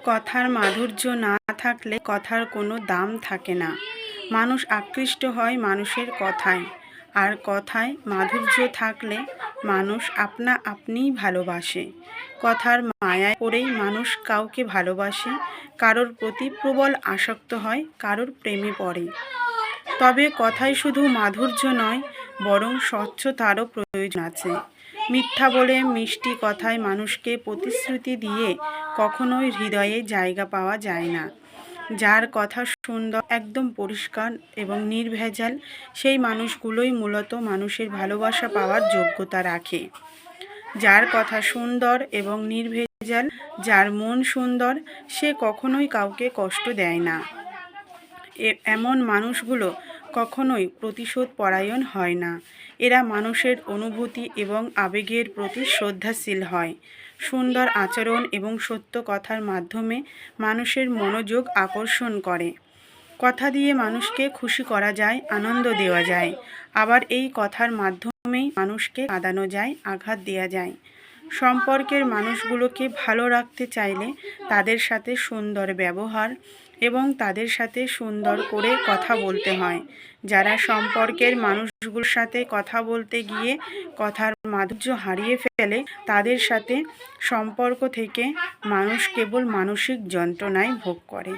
কথার মাধুর্য না থাকলে কথার কোনো দাম থাকে না। মানুষ আকৃষ্ট হয় মানুষের কথায়, আর কথায় মাধুর্য থাকলে মানুষ আপনা আপনিই ভালোবাসে। কথার মায়ায় পড়েই মানুষ কাউকে ভালোবাসে, কারোর প্রতি প্রবল আসক্ত হয়, কারোর প্রেমে পড়ে। তবে কথায় শুধু মাধুর্য নয়, বরং স্বচ্ছতারও প্রয়োজন আছে। মিথ্যা বলে মিষ্টি কথায় মানুষকে প্রতিশ্রুতি দিয়ে কখনোই হৃদয়ে জায়গা পাওয়া যায় না। যার কথা সুন্দর, একদম পরিষ্কার এবং নির্ভেজাল, সেই মানুষগুলোই মূলত মানুষের ভালোবাসা পাওয়ার যোগ্যতা রাখে। যার কথা সুন্দর এবং নির্ভেজাল, যার মন সুন্দর, সে কখনোই কাউকে কষ্ট দেয় না। এমন মানুষগুলো কখনোই প্রতিশোধ পরায়ণ হয় না। এরা মানুষের অনুভূতি এবং আবেগের প্রতি শ্রদ্ধাশীল হয়। সুন্দর আচরণ এবং সত্য কথার মাধ্যমে মানুষের মনোযোগ আকর্ষণ করে। কথা দিয়ে মানুষকে খুশি করা যায়, আনন্দ দেওয়া যায়। আবার এই কথার মাধ্যমেই মানুষকে কাঁদানো যায়, আঘাত দেওয়া যায়। সম্পর্কের মানুষগুলোকে ভালো রাখতে চাইলে তাদের সাথে সুন্দর ব্যবহার এবং তাদের সাথে সুন্দর করে কথা বলতে হয়। যারা সম্পর্কের মানুষগুলোর সাথে কথা বলতে গিয়ে কথার মাধুর্য হারিয়ে ফেলে, তাদের সাথে সম্পর্ক থেকে মানুষ কেবল মানসিক যন্ত্রণায় ভোগ করে।